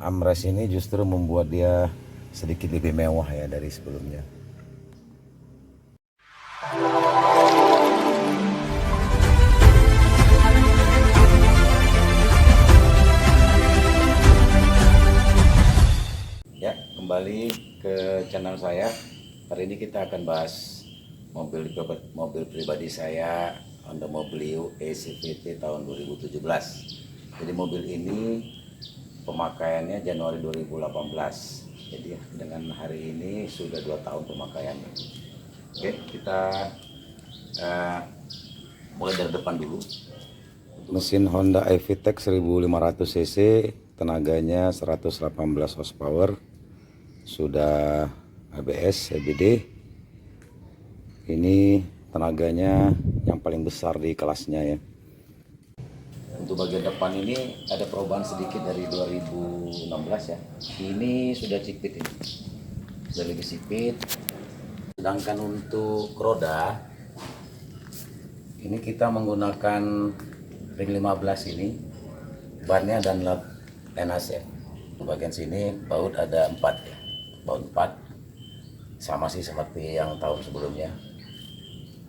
armrest ini justru membuat dia sedikit lebih mewah ya dari sebelumnya. Ya, kembali ke channel saya. Hari ini kita akan bahas mobil pribadi saya, Honda Mobilio E CVT tahun 2017. Jadi mobil ini pemakaiannya Januari 2018. Jadi dengan hari ini sudah 2 tahun pemakaiannya. Oke, kita mulai dari depan dulu. Mesin Honda iVTEC 1500 cc, tenaganya 118 horsepower, sudah ABS CBD. Ini tenaganya yang paling besar di kelasnya ya. Untuk bagian depan ini ada perubahan sedikit dari 2016 ya. Ini sudah cipit ini, sudah lebih sipit. Sedangkan untuk roda ini kita menggunakan ring 15 ini, bannya Dunlop NACF. Di bagian sini baut ada 4 ya, baut 4, sama sih seperti yang tahun sebelumnya.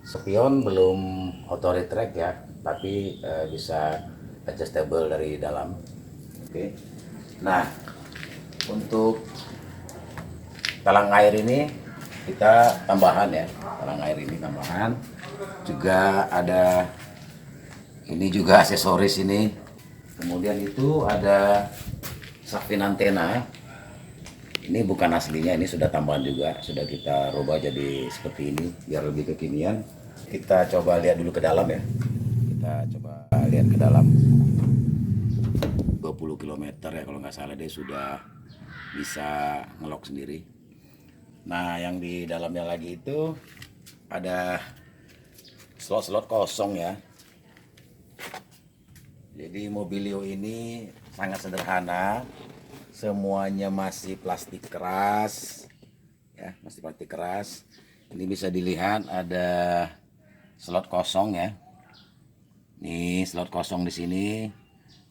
Spion belum auto retract ya, tapi bisa adjustable dari dalam. Oke. Nah, untuk talang air ini kita tambahan ya, talang air ini tambahan. Juga ada ini juga aksesoris ini. Kemudian itu ada sakvin antena. Ini bukan aslinya, ini sudah tambahan juga, sudah kita rubah jadi seperti ini biar lebih kekinian. Kita coba lihat dulu ke dalam ya. Kita coba lihat ke dalam. 20 km ya kalau nggak salah, dia sudah bisa ngelok sendiri. Nah, yang di dalamnya lagi itu ada slot-slot kosong ya. Jadi Mobilio ini sangat sederhana. Semuanya masih plastik keras ya, masih plastik keras. Ini bisa dilihat ada slot kosong ya. Nih slot kosong di sini.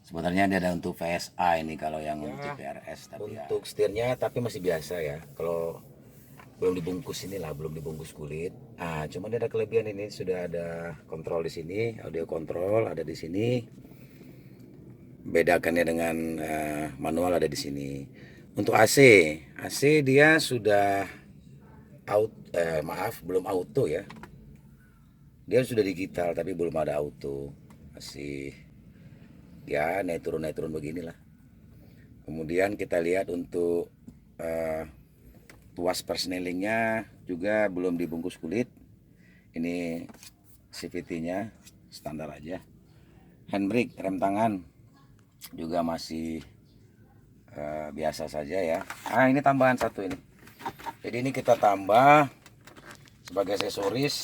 Sebenarnya dia ada untuk VSA ini kalau yang ya, untuk PRS, tapi untuk setirnya tapi masih biasa ya. Kalau belum dibungkus inilah, belum dibungkus kulit. Ah, cuma dia ada kelebihan ini, sudah ada kontrol di sini, audio kontrol ada di sini. Bedakannya dengan manual ada di sini. Untuk AC dia sudah belum auto ya. Dia sudah digital tapi belum ada auto. Masih ya naik turun beginilah. Kemudian kita lihat untuk tuas persnelingnya juga belum dibungkus kulit. Ini CVT-nya standar aja. Handbrake, rem tangan juga masih biasa saja ya. Ah, ini tambahan satu ini. Jadi ini kita tambah sebagai aksesoris,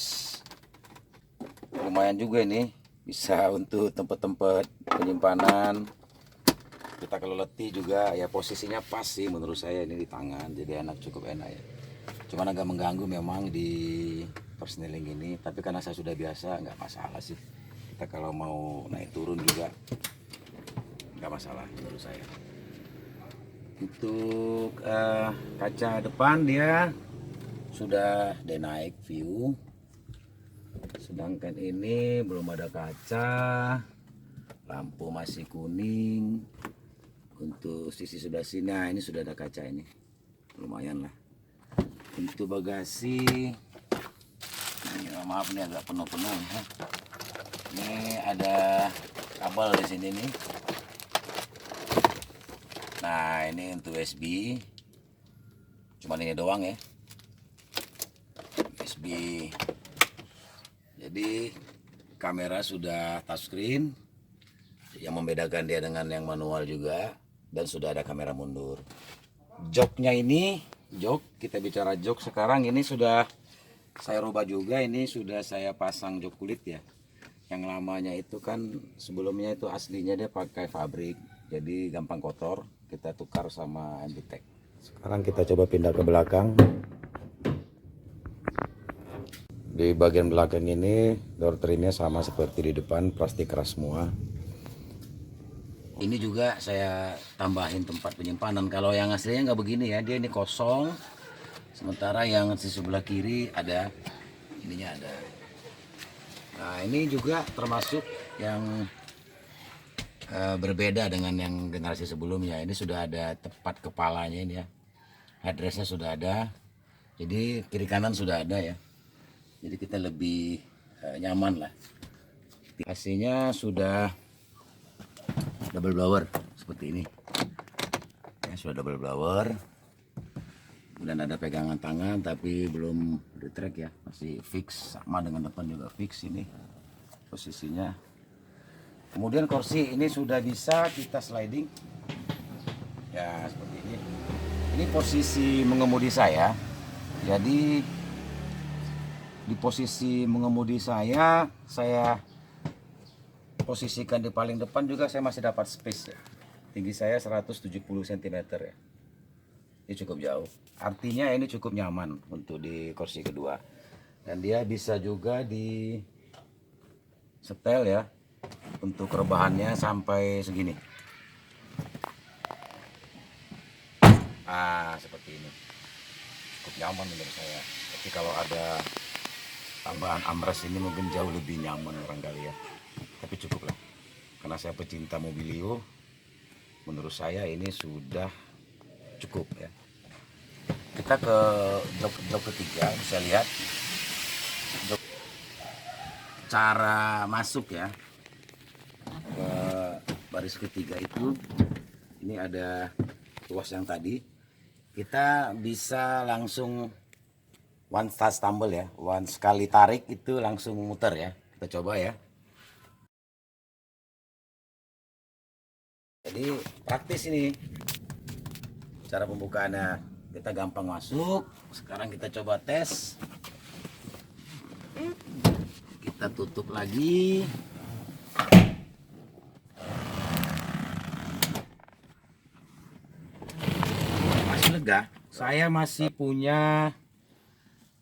lumayan juga ini, bisa untuk tempat-tempat penyimpanan. Kita kalau letih juga ya posisinya pas sih menurut saya ini di tangan, jadi cukup enak ya. Cuman agak mengganggu memang di persneling ini, tapi karena saya sudah biasa nggak masalah sih. Kita kalau mau naik turun juga nggak masalah menurut saya. Untuk kaca depan dia sudah denight view, sedangkan ini belum ada kaca, lampu masih kuning. Untuk sisi sebelah sini, nah ini sudah ada kaca, ini lumayan lah. Untuk bagasi ini, maaf nih agak penuh-penuh ya. Ini ada kabel di sini nih. Nah, ini untuk USB, cuman ini doang ya, USB. Jadi kamera sudah touchscreen, yang membedakan dia dengan yang manual juga, dan sudah ada kamera mundur. Joknya ini, kita bicara jok sekarang, ini sudah saya rubah juga, ini sudah saya pasang jok kulit ya. Yang lamanya itu kan sebelumnya itu aslinya dia pakai fabrik, jadi gampang kotor. Kita tukar sama MBTEC. Sekarang kita coba pindah ke belakang. Di bagian belakang ini door trimnya sama seperti di depan, plastik keras semua. Ini juga saya tambahin tempat penyimpanan. Kalau yang aslinya nggak begini ya, dia ini kosong. Sementara yang di sebelah kiri ada, ininya ada. Nah ini juga termasuk yang berbeda dengan yang generasi sebelumnya. Ini sudah ada tempat kepalanya ini ya. Headrestnya sudah ada. Jadi kiri kanan sudah ada ya. Jadi kita lebih nyaman lah. AC-nya sudah double blower seperti ini ya, sudah double blower dan ada pegangan tangan tapi belum retract ya, masih fix sama dengan depan juga fix ini posisinya. Kemudian kursi ini sudah bisa kita sliding ya seperti ini posisi mengemudi saya. Jadi di posisi mengemudi saya posisikan di paling depan juga saya masih dapat space ya. Tinggi saya 170 cm ya. Ini cukup jauh. Artinya ini cukup nyaman untuk di kursi kedua. Dan dia bisa juga di setel ya. Untuk rebahannya sampai segini. Seperti ini. Cukup nyaman menurut saya. Tapi kalau ada tambahan armrest ini mungkin jauh lebih nyaman barangkali ya. Tapi cukup lah, karena saya pecinta mobilio, menurut saya ini sudah cukup ya. Kita ke jok ketiga, bisa lihat cara masuk ya ke baris ketiga itu. Ini ada tuas yang tadi, kita bisa langsung one touch tumble ya, one sekali tarik itu langsung muter ya. Kita coba ya. Jadi praktis ini cara pembukaannya, kita gampang masuk. Sekarang kita coba tes, kita tutup lagi. Masih lega, saya masih punya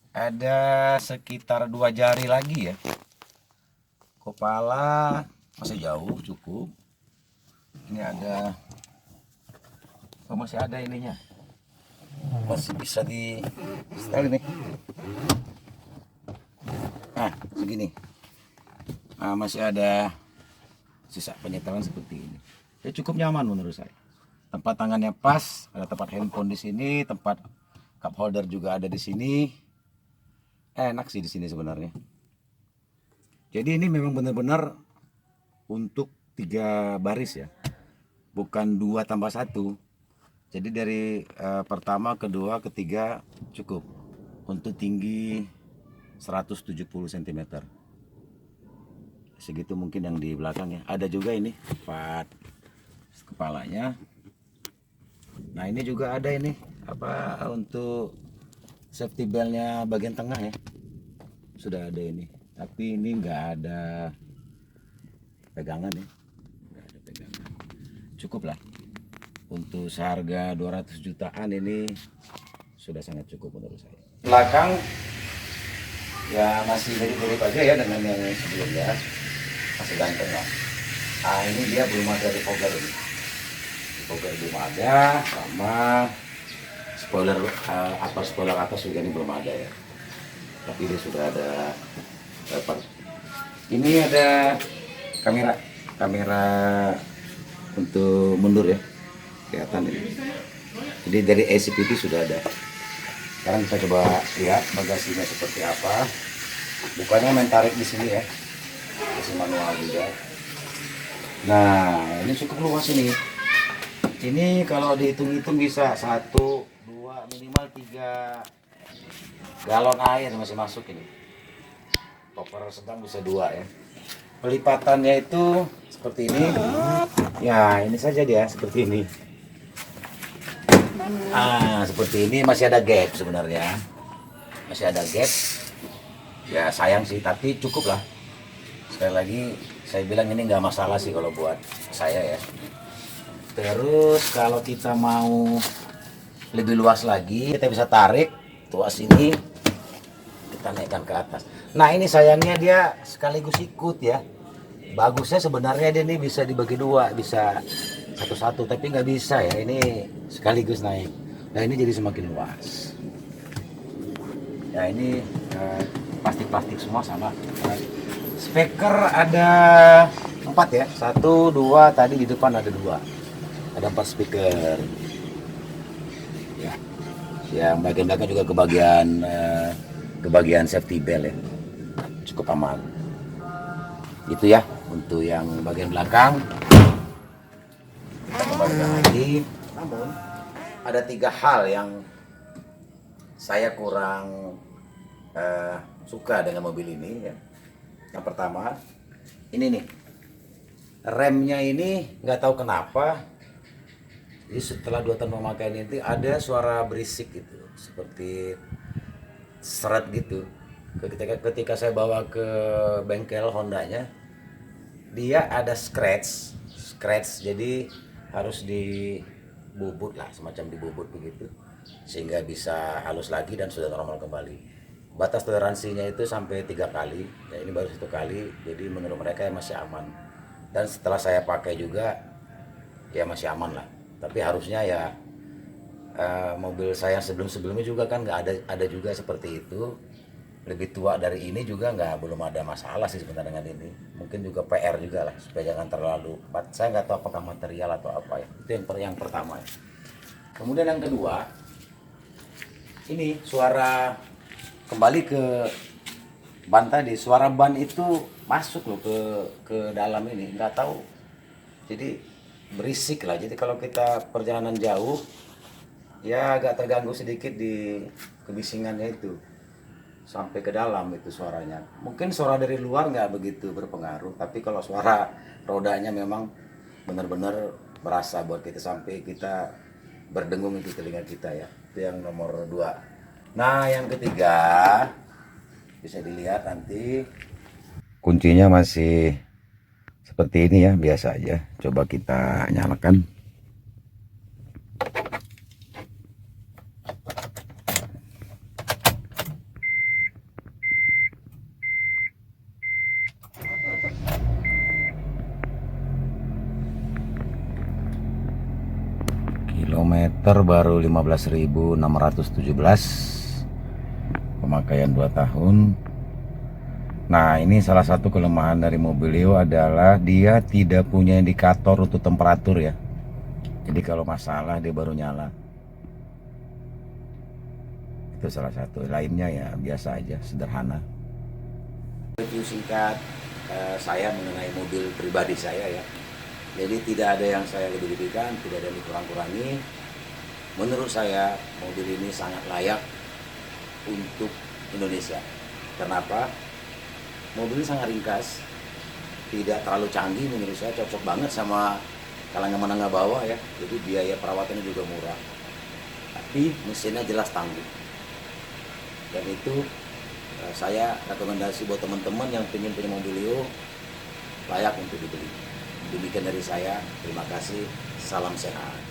ada sekitar 2 jari lagi ya. Kepala masih jauh cukup. Ini ada, masih ada ininya, masih bisa di setel ini. Nah segini, masih ada sisa penyetelan seperti ini. Ya cukup nyaman menurut saya. Tempat tangannya pas, ada tempat handphone di sini, tempat cup holder juga ada di sini. Enak sih di sini sebenarnya. Jadi ini memang benar-benar untuk 3 baris ya. Bukan 2 tambah 1. Jadi dari pertama, kedua, ketiga cukup. Untuk tinggi 170 cm. Segitu mungkin yang di belakang ya. Ada juga ini tempat kepalanya. Nah ini juga ada ini apa untuk safety beltnya bagian tengah ya. Sudah ada ini. Tapi ini nggak ada pegangan ya. Cukup lah untuk seharga 200 jutaan ini sudah sangat cukup menurut saya. Belakang ya masih mirip-mirip aja ya dengan yang sebelumnya, masih ganteng lah. Ini dia belum ada defogger ini. Defogger belum ada, sama spoiler spoiler atas juga ini belum ada ya. Tapi dia sudah ada ini ada kamera untuk mundur ya, kelihatan ini. Jadi dari ACPT sudah ada. Sekarang kita coba lihat bagasinya seperti apa. Bukannya main tarik di sini ya, masih manual juga. Nah ini cukup luas ini. Ini kalau dihitung-hitung bisa 1, 2, minimal 3 galon air masih masuk ini. Koper sedang bisa 2 ya. Pelipatannya itu seperti ini. Ya ini saja dia seperti ini. Seperti ini, masih ada gap sebenarnya. Masih ada gap. Ya sayang sih, tapi cukup lah. Sekali lagi saya bilang ini nggak masalah sih kalau buat saya ya. Terus kalau kita mau lebih luas lagi, kita bisa tarik tuas ini, kita naikkan ke atas. Nah ini sayangnya dia sekaligus ikut ya. Bagusnya sebenarnya dia ini bisa dibagi dua, bisa satu-satu, tapi nggak bisa ya, ini sekaligus naik. Nah ini jadi semakin luas. Ya ini plastik-plastik semua sama. Speaker ada 4 ya, 1, 2, tadi di depan ada 2, ada 4 speaker. Ya, yang bagian belakang juga kebagian safety belt ya, cukup aman. Itu ya untuk yang bagian belakang. Kita kembalikan lagi. Namun ada 3 hal yang saya kurang suka dengan mobil ini ya. Yang pertama, ini nih, remnya ini nggak tahu kenapa. Jadi setelah 2 tahun pemakaian ini ada suara berisik gitu, seperti seret gitu. Ketika saya bawa ke bengkel Hondanya, dia ada scratch, jadi harus dibubut lah, semacam dibubut begitu, sehingga bisa halus lagi dan sudah normal kembali. Batas toleransinya itu sampai 3 kali, ya ini baru 1 kali, jadi menurut mereka masih aman. Dan setelah saya pakai juga, ya masih aman lah. Tapi harusnya ya mobil saya sebelumnya juga kan nggak ada juga seperti itu. Lebih tua dari ini juga belum ada masalah sih sebenarnya dengan ini. Mungkin juga PR juga lah supaya jangan terlalu. Saya nggak tahu apakah material atau apa ya. Itu yang pertama ya. Kemudian yang kedua, ini suara kembali ke ban tadi. Suara ban itu masuk loh ke dalam ini. Nggak tahu. Jadi berisik lah. Jadi kalau kita perjalanan jauh, ya agak terganggu sedikit di kebisingannya itu. Sampai ke dalam itu suaranya. Mungkin suara dari luar nggak begitu berpengaruh, tapi kalau suara rodanya memang benar-benar berasa buat kita sampai kita berdengung itu telinga kita ya. Itu yang nomor 2. Nah yang ketiga, bisa dilihat nanti kuncinya masih seperti ini ya, biasa aja. Coba kita nyalakan. Kilometer baru 15.617, pemakaian 2 tahun. Nah ini salah satu kelemahan dari Mobilio adalah dia tidak punya indikator untuk temperatur ya. Jadi kalau masalah dia baru nyala. Itu salah satu. Lainnya ya biasa aja, sederhana. Review singkat saya mengenai mobil pribadi saya ya. Jadi tidak ada yang saya lebih-lebihkan, tidak ada yang dikurang-kurangi. Menurut saya mobil ini sangat layak untuk Indonesia. Kenapa? Mobil ini sangat ringkas, tidak terlalu canggih, menurut saya cocok banget sama kalangan menengah bawah ya. Jadi biaya perawatannya juga murah. Tapi mesinnya jelas tangguh. Dan itu saya rekomendasi buat teman-teman yang ingin punya Mobilio, layak untuk dibeli. Demikian dari saya, terima kasih, salam sehat.